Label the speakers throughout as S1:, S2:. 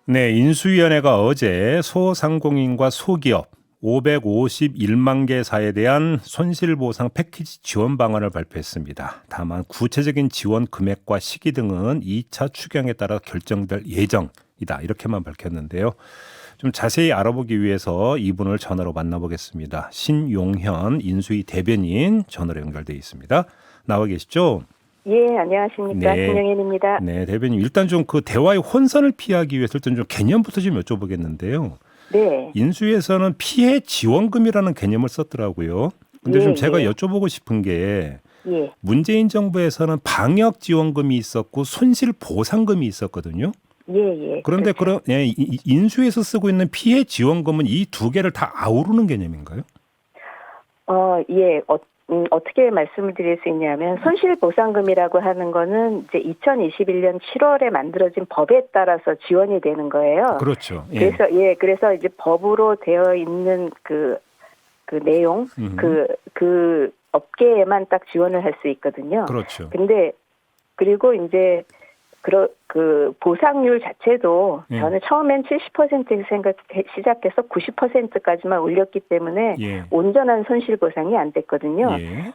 S1: 네, 인수위원회가 어제 소상공인과 소기업 551만 개사에 대한 손실보상 패키지 지원 방안을 발표했습니다. 다만 구체적인 지원 금액과 시기 등은 2차 추경에 따라 결정될 예정이다. 이렇게만 밝혔는데요. 좀 자세히 알아보기 위해서 이분을 전화로 만나보겠습니다. 신용현 인수위 대변인 전화로 연결돼 있습니다. 나와 계시죠?
S2: 예, 안녕하십니까.
S1: 네.
S2: 신영현입니다.
S1: 네, 대변인 일단 좀 그 대화의 혼선을 피하기 위해서 일단 좀 개념부터 좀 여쭤보겠는데요.
S2: 네.
S1: 인수위에서는 피해 지원금이라는 개념을 썼더라고요. 근데
S2: 예,
S1: 좀 제가
S2: 예.
S1: 여쭤보고 싶은 게
S2: 예,
S1: 문재인 정부에서는 방역 지원금이 있었고 손실 보상금이 있었거든요.
S2: 예, 예.
S1: 그런데
S2: 그렇죠.
S1: 인수위에서 쓰고 있는 피해 지원금은 이 두 개를 다 아우르는 개념인가요?
S2: 예. 어떻게 말씀을 드릴 수 있냐면, 손실보상금이라고 하는 거는 이제 2021년 7월에 만들어진 법에 따라서 지원이 되는 거예요.
S1: 그렇죠. 예.
S2: 그래서 이제 법으로 되어 있는 그 내용, 그 업계에만 딱 지원을 할 수 있거든요.
S1: 그렇죠.
S2: 근데, 그리고 이제, 그 보상률 자체도
S1: 예.
S2: 저는 처음엔 70% 시작해서 90%까지만 올렸기 때문에
S1: 예.
S2: 온전한 손실 보상이 안 됐거든요.
S1: 예.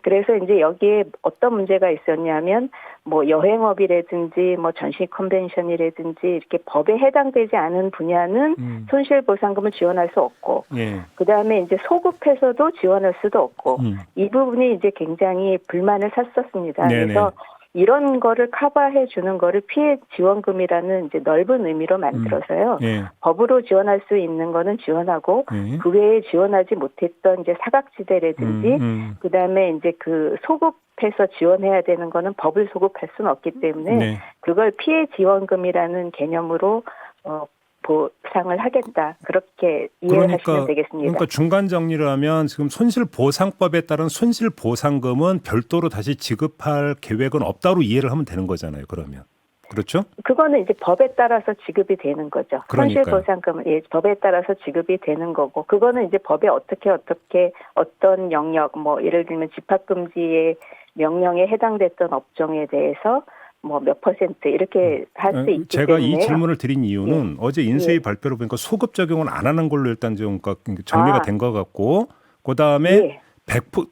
S2: 그래서 이제 여기에 어떤 문제가 있었냐면 뭐 여행업이라든지 뭐 전시 컨벤션이라든지 이렇게 법에 해당되지 않은 분야는 손실 보상금을 지원할 수 없고,
S1: 예.
S2: 그다음에 이제 소급해서도 지원할 수도 없고, 이 부분이 이제 굉장히 불만을 샀었습니다.
S1: 네네.
S2: 그래서 이런 거를 커버해 주는 거를 피해 지원금이라는 이제 넓은 의미로 만들어서요.
S1: 예.
S2: 법으로 지원할 수 있는 거는 지원하고,
S1: 예.
S2: 그 외에 지원하지 못했던 이제 사각지대라든지, 그다음에 이제 그 소급해서 지원해야 되는 거는 법을 소급할 수는 없기 때문에
S1: 네.
S2: 그걸 피해 지원금이라는 개념으로 보상을 하겠다. 그렇게 이해를 하시면 되겠습니다.
S1: 그러니까 중간 정리를 하면 지금 손실보상법에 따른 손실보상금은 별도로 다시 지급할 계획은 없다로 이해를 하면 되는 거잖아요. 그러면. 그렇죠?
S2: 그거는 이제 법에 따라서 지급이 되는 거죠.
S1: 그러니까요.
S2: 손실보상금은 법에 따라서 지급이 되는 거고, 그거는 이제 법에 어떻게 어떤 영역, 뭐 예를 들면 집합금지의 명령에 해당됐던 업종에 대해서 뭐 몇 % 이렇게 할 수 있기
S1: 제가
S2: 때문에
S1: 이 질문을 드린 이유는 어제 인수위
S2: 예.
S1: 발표를 보니까 소급 적용은 안 하는 걸로 일단 좀 정리가 된 것 같고, 그 다음에
S2: 예.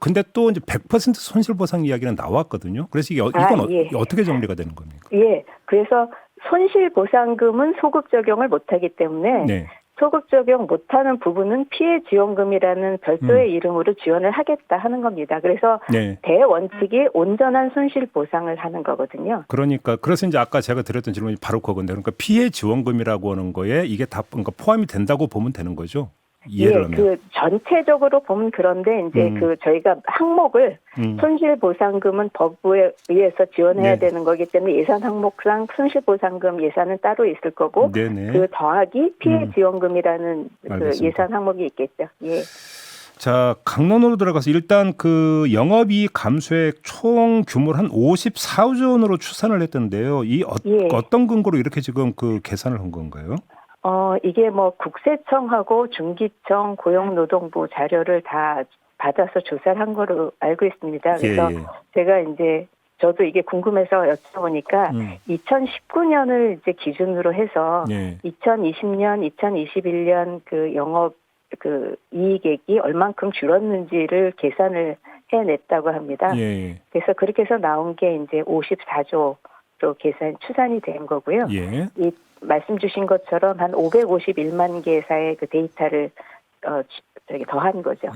S1: 근데 또 이제 100% 손실보상 이야기는 나왔거든요. 그래서 이건
S2: 예.
S1: 어떻게 정리가 되는 겁니까?
S2: 예. 그래서 손실보상금은 소급 적용을 못하기 때문에
S1: 네.
S2: 소급 적용 못하는 부분은 피해 지원금이라는 별도의 이름으로 지원을 하겠다 하는 겁니다. 그래서
S1: 네.
S2: 대원칙이 온전한 손실 보상을 하는 거거든요.
S1: 그래서 이제 아까 제가 드렸던 질문이 바로 그건데, 그러니까 피해 지원금이라고 하는 거에 이게 다 그러니까 포함이 된다고 보면 되는 거죠. 이해를 하면.
S2: 그 전체적으로 보면 그런데 이제 저희가 항목을 손실보상금은 법에 의해서 지원해야 되는 거기 때문에 예산 항목상 손실보상금 예산은 따로 있을 거고,
S1: 네네.
S2: 그 더하기 피해 지원금이라는 그
S1: 알겠습니다.
S2: 예산 항목이 있겠죠. 예.
S1: 자, 강론으로 들어가서 일단 그 영업이익 감소액 총 규모를 한 54조 원으로 추산을 했던데요.
S2: 예.
S1: 어떤 근거로 이렇게 지금 그 계산을 한 건가요?
S2: 이게 뭐 국세청하고 중기청 고용노동부 자료를 다 받아서 조사를 한 거로 알고 있습니다. 그래서 제가 이제 저도 이게 궁금해서 여쭤보니까 2019년을 이제 기준으로 해서 2020년, 2021년 그 영업 그 이익액이 얼만큼 줄었는지를 계산을 해냈다고 합니다. 그래서 그렇게 해서 나온 게 이제 54조로 추산이 된 거고요. 이 말씀 주신 것처럼 한 551만 개사의 그 데이터를 더한 거죠.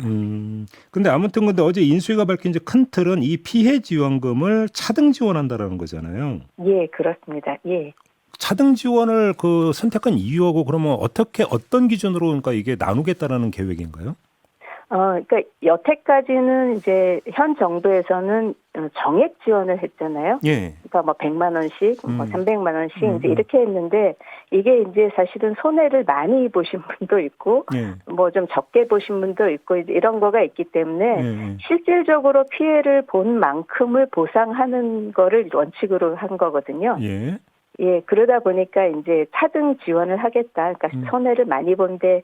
S1: 근데 근데 어제 인수위가 밝힌 이제 큰 틀은 이 피해 지원금을 차등 지원한다라는 거잖아요.
S2: 예, 그렇습니다. 예.
S1: 차등 지원을 그 선택한 이유하고 그러면 어떤 기준으로 그러니까 이게 나누겠다라는 계획인가요?
S2: 그러니까 여태까지는 이제 현 정부에서는 정액 지원을 했잖아요.
S1: 예.
S2: 그러니까 뭐 100만 원씩, 뭐 300만 원씩 이제 이렇게 했는데, 이게 이제 사실은 손해를 많이 보신 분도 있고, 뭐 좀 적게 보신 분도 있고, 이런 거가 있기 때문에 실질적으로 피해를 본 만큼을 보상하는 거를 원칙으로 한 거거든요. 예, 그러다 보니까 이제 차등 지원을 하겠다. 그러니까 손해를 많이 본데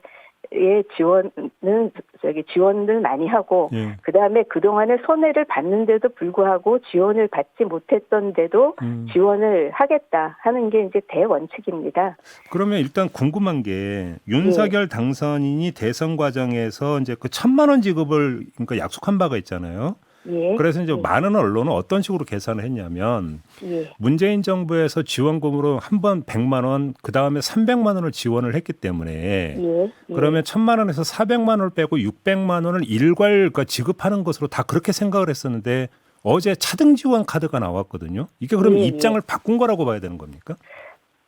S2: 지원을 많이 하고
S1: 예.
S2: 그다음에 그동안에 손해를 봤는데도 불구하고 지원을 받지 못했던데도 지원을 하겠다 하는 게 이제 대원칙입니다.
S1: 그러면 일단 궁금한 게 윤석열 당선인이 대선 과정에서 이제 그 1,000만 원 지급을 그러니까 약속한 바가 있잖아요.
S2: 예.
S1: 그래서 이제 많은 언론은 어떤 식으로 계산을 했냐면
S2: 예.
S1: 문재인 정부에서 지원금으로 한 번 100만 원, 그 다음에 300만 원을 지원을 했기 때문에
S2: 예.
S1: 그러면 1,000만 원에서 400만 원을 빼고 600만 원을 일괄 그러니까 지급하는 것으로 다 그렇게 생각을 했었는데 어제 차등 지원 카드가 나왔거든요. 이게 그럼
S2: 예,
S1: 입장을 바꾼 거라고 봐야 되는 겁니까?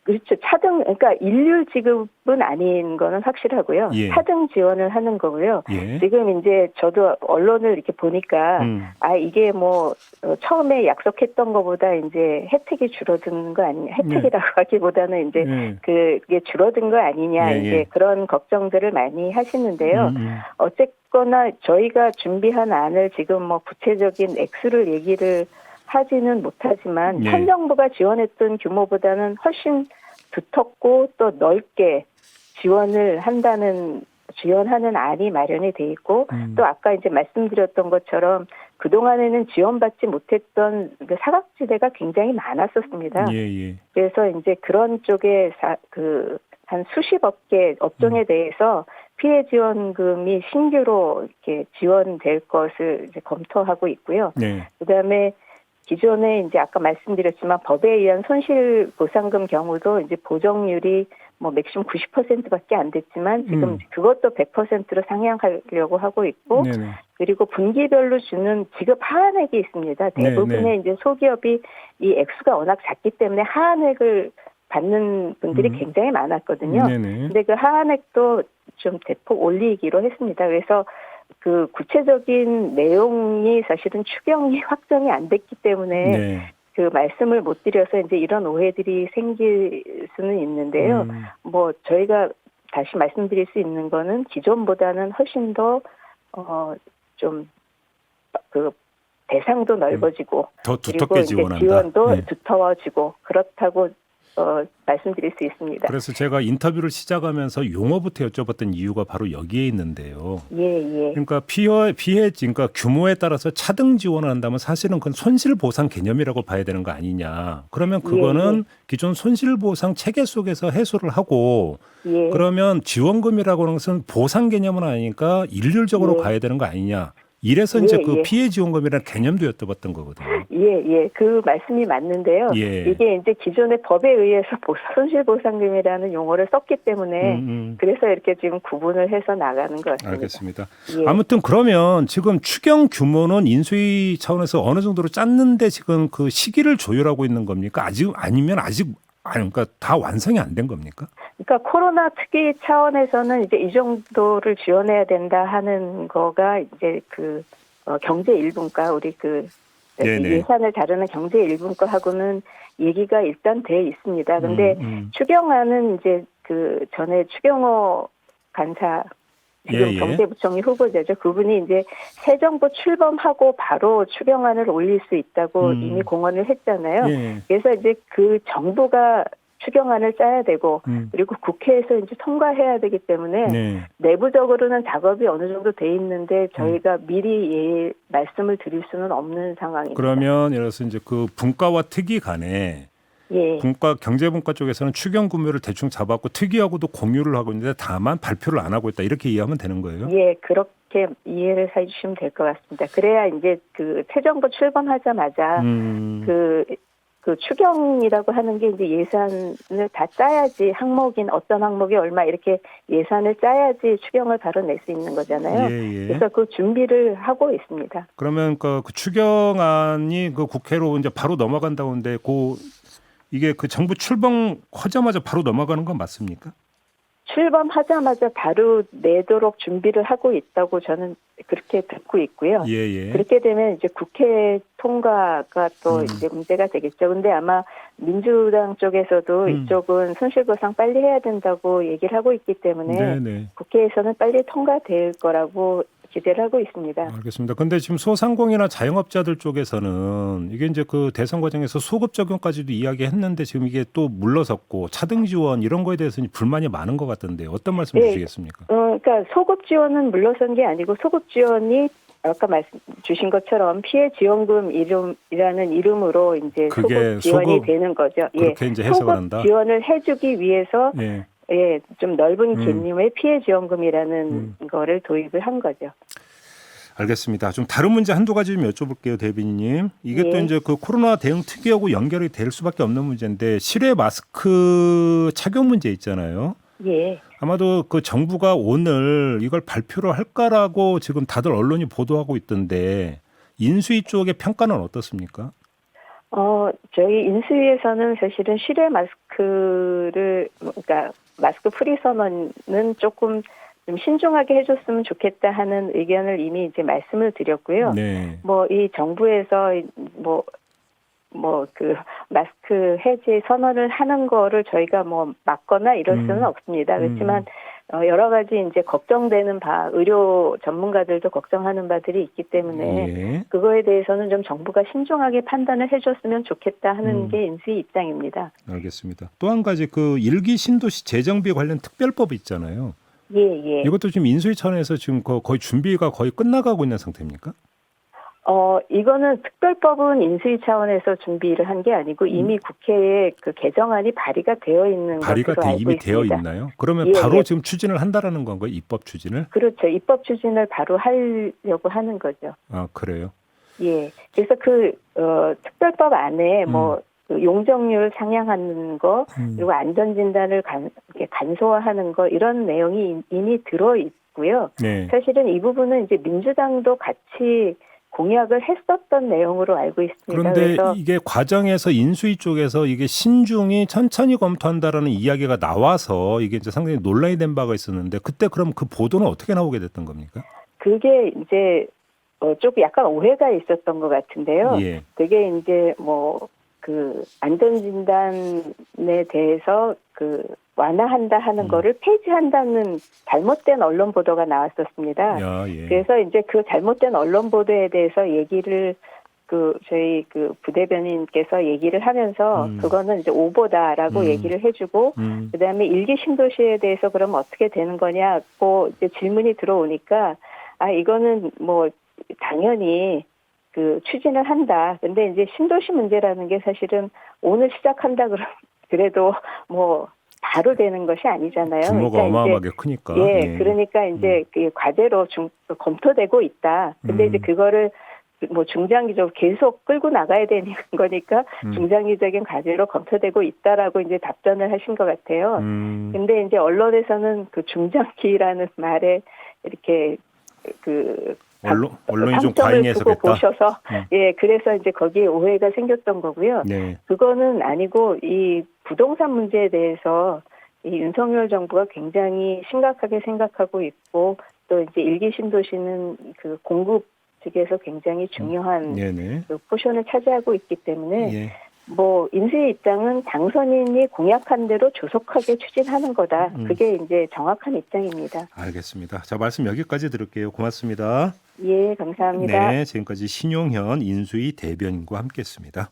S2: 그렇죠. 그러니까 일률 지급은 아닌 거는 확실하고요.
S1: 예.
S2: 차등 지원을 하는 거고요.
S1: 예.
S2: 지금 이제 저도 언론을 이렇게 보니까 이게 뭐 처음에 약속했던 것보다 이제 혜택이 줄어드는 거 아니냐. 혜택이라고 하기보다는 이제 그게 줄어든 거 아니냐. 이제 그런 걱정들을 많이 하시는데요. 어쨌거나 저희가 준비한 안을 지금 뭐 구체적인 액수를 얘기를 하지는 못하지만 현 정부가 지원했던 규모보다는 훨씬 두텁고 또 넓게 지원하는 안이 마련이 돼 있고 또 아까 이제 말씀드렸던 것처럼 그동안에는 지원받지 못했던 그 사각지대가 굉장히 많았었습니다. 그래서 이제 그런 쪽에 한 수십억 개 업종에 대해서 피해 지원금이 신규로 이렇게 지원될 것을 이제 검토하고 있고요. 그다음에 기존에 이제 아까 말씀드렸지만 법에 의한 손실보상금 경우도 이제 보정률이 뭐 맥시멈 90%밖에 안 됐지만 지금 그것도 100%로 상향하려고 하고 있고 그리고 분기별로 주는 지급 하한액이 있습니다. 대부분의 이제 소기업이 이 액수가 워낙 작기 때문에 하한액을 받는 분들이 굉장히 많았거든요. 근데 그 하한액도 좀 대폭 올리기로 했습니다. 그래서 그 구체적인 내용이 사실은 추경이 확정이 안 됐기 때문에 그 말씀을 못 드려서 이제 이런 오해들이 생길 수는 있는데요. 뭐 저희가 다시 말씀드릴 수 있는 거는 기존보다는 훨씬 더 좀 그 대상도 넓어지고
S1: 더 두텁게
S2: 그리고 이제
S1: 지원한다.
S2: 지원도 두터워지고 그렇다고 말씀드릴 수 있습니다.
S1: 그래서 제가 인터뷰를 시작하면서 용어부터 여쭤봤던 이유가 바로 여기에 있는데요. 그러니까 그러니까 규모에 따라서 차등 지원을 한다면 사실은 그건 손실보상 개념이라고 봐야 되는 거 아니냐. 그러면 그거는 기존 손실보상 체계 속에서 해소를 하고 그러면 지원금이라고 하는 것은 보상 개념은 아니니까 일률적으로 가야 되는 거 아니냐. 이래서 이제 그 피해 지원금이라는 개념도 여쭤봤던 거거든요.
S2: 그 말씀이 맞는데요. 이게 이제 기존의 법에 의해서 손실보상금이라는 용어를 썼기 때문에 그래서 이렇게 지금 구분을 해서 나가는 것 같습니다.
S1: 알겠습니다. 아무튼 그러면 지금 추경 규모는 인수위 차원에서 어느 정도로 짰는데 지금 그 시기를 조율하고 있는 겁니까? 그러니까 다 완성이 안 된 겁니까?
S2: 그러니까 코로나 특위 차원에서는 이제 이 정도를 지원해야 된다 하는 거가 이제 경제 일분과 우리 예산을 다루는 경제 일분과하고는 얘기가 일단 돼 있습니다. 근데 추경안은 이제 전에 추경호 간사 지금 경제부총리 후보자죠. 그분이 이제 새 정부 출범하고 바로 추경안을 올릴 수 있다고 이미 공언을 했잖아요. 그래서 이제 그 정부가 추경안을 짜야 되고 그리고 국회에서 이제 통과해야 되기 때문에 내부적으로는 작업이 어느 정도 돼 있는데 저희가 미리 말씀을 드릴 수는 없는 상황입니다.
S1: 그러면 예를 들어서 이제 그 분과와 특위 간에 경제분과 쪽에서는 추경 규모를 대충 잡았고 특위하고도 공유를 하고 있는데 다만 발표를 안 하고 있다 이렇게 이해하면 되는 거예요?
S2: 그렇게 이해를 해주시면 될 것 같습니다. 그래야 이제 새 정부 출범하자마자 그 추경이라고 하는 게 이제 예산을 다 짜야지 어떤 항목이 얼마 이렇게 예산을 짜야지 추경을 바로 낼 수 있는 거잖아요. 그래서 그 준비를 하고 있습니다.
S1: 그러면 그 추경안이 그 국회로 이제 바로 넘어간다고 하는데 이게 그 정부 출범하자마자 바로 넘어가는 건 맞습니까?
S2: 출범하자마자 바로 내도록 준비를 하고 있다고 저는 그렇게 듣고 있고요. 그렇게 되면 이제 국회 통과가 또 이제 문제가 되겠죠. 근데 아마 민주당 쪽에서도 이쪽은 손실보상 빨리 해야 된다고 얘기를 하고 있기 때문에 국회에서는 빨리 통과될 거라고 기대를 하고 있습니다.
S1: 알겠습니다. 근데 지금 소상공인이나 자영업자들 쪽에서는 이게 이제 그 대선 과정에서 소급 적용까지도 이야기했는데 지금 이게 또 물러섰고 차등 지원 이런 거에 대해서는 불만이 많은 것 같던데 어떤 말씀 주시겠습니까?
S2: 그러니까 소급 지원은 물러선 게 아니고 소급 지원이 아까 말씀 주신 것처럼 피해 지원금 이라는 이름으로 이제 소급 지원이 되는 거죠.
S1: 그렇게 이제 해석을 한다.
S2: 소급 지원을 해주기 위해서 좀 넓은 개념의 피해 지원금이라는 거를 도입을 한 거죠.
S1: 알겠습니다. 좀 다른 문제 한두 가지 좀 여쭤볼게요, 대변인님. 이게 또 이제 그 코로나 대응 특위하고 연결이 될 수밖에 없는 문제인데 실외 마스크 착용 문제 있잖아요.
S2: 예.
S1: 아마도 그 정부가 오늘 이걸 발표를 할까라고 지금 다들 언론이 보도하고 있던데 인수위 쪽의 평가는 어떻습니까?
S2: 저희 인수위에서는 사실은 실외 마스크를 그러니까 마스크 프리 선언은 조금 좀 신중하게 해줬으면 좋겠다 하는 의견을 이미 이제 말씀을 드렸고요.
S1: 네.
S2: 뭐 이 정부에서 그 마스크 해제 선언을 하는 거를 저희가 뭐 막거나 이럴 수는 없습니다. 그렇지만 여러 가지 이제 걱정되는 바, 의료 전문가들도 걱정하는 바들이 있기 때문에 그거에 대해서는 좀 정부가 신중하게 판단을 해줬으면 좋겠다 하는 게 인수위 입장입니다.
S1: 알겠습니다. 또 한 가지 그 일기 신도시 재정비 관련 특별법 있잖아요.
S2: 예.
S1: 이것도 지금 인수위 차원에서 지금 거의 준비가 거의 끝나가고 있는 상태입니까?
S2: 이거는 특별법은 인수위 차원에서 준비를 한 게 아니고 이미 국회에 그 개정안이 발의가 되어 있는 것으로 알고
S1: 이미
S2: 있습니다.
S1: 되어 있나요? 그러면 바로 지금 추진을 한다라는 건가요? 입법 추진을?
S2: 그렇죠. 입법 추진을 바로 하려고 하는 거죠.
S1: 아, 그래요?
S2: 예. 그래서 특별법 안에 그 용적률 상향하는 거 그리고 안전진단을 간소화하는 거 이런 내용이 이미 들어 있고요.
S1: 네.
S2: 사실은 이 부분은 이제 민주당도 같이 공약을 했었던 내용으로 알고 있습니다.
S1: 그런데
S2: 그래서
S1: 이게 과정에서 인수위 쪽에서 이게 신중히 천천히 검토한다라는 이야기가 나와서 이게 이제 상당히 논란이 된 바가 있었는데 그때 그럼 그 보도는 어떻게 나오게 됐던 겁니까?
S2: 그게 이제 조금 약간 오해가 있었던 것 같은데요.
S1: 예.
S2: 그게 이제 그 안전진단에 대해서 완화한다 하는 거를 폐지한다는 잘못된 언론 보도가 나왔었습니다.
S1: 예.
S2: 그래서 이제 그 잘못된 언론 보도에 대해서 얘기를 저희 부대변인께서 얘기를 하면서 그거는 이제 오보다라고 얘기를 해주고 그다음에 일기 신도시에 대해서 그럼 어떻게 되는 거냐고 이제 질문이 들어오니까 이거는 당연히 추진을 한다. 근데 이제 신도시 문제라는 게 사실은 오늘 시작한다 그래도 바로 되는 것이 아니잖아요.
S1: 규모가
S2: 그러니까
S1: 어마어마하게 크니까.
S2: 그러니까 이제 그 과제로 검토되고 있다. 근데 이제 그거를 중장기적으로 계속 끌고 나가야 되는 거니까 중장기적인 과제로 검토되고 있다라고 이제 답변을 하신 것 같아요. 근데 이제 언론에서는 그 중장기라는 말에 이렇게
S1: 언론이 좀
S2: 상점을
S1: 과잉
S2: 두고
S1: 해석했다.
S2: 보셔서 그래서 이제 거기에 오해가 생겼던 거고요.
S1: 네.
S2: 그거는 아니고 이 부동산 문제에 대해서 이 윤석열 정부가 굉장히 심각하게 생각하고 있고 또 이제 일기 신도시는 그 공급 측에서 굉장히 중요한 그 포션을 차지하고 있기 때문에 인수위 입장은 당선인이 공약한 대로 조속하게 추진하는 거다. 그게 이제 정확한 입장입니다.
S1: 알겠습니다. 자, 말씀 여기까지 들을게요. 고맙습니다.
S2: 예, 감사합니다.
S1: 네, 지금까지 신용현 인수위 대변인과 함께했습니다.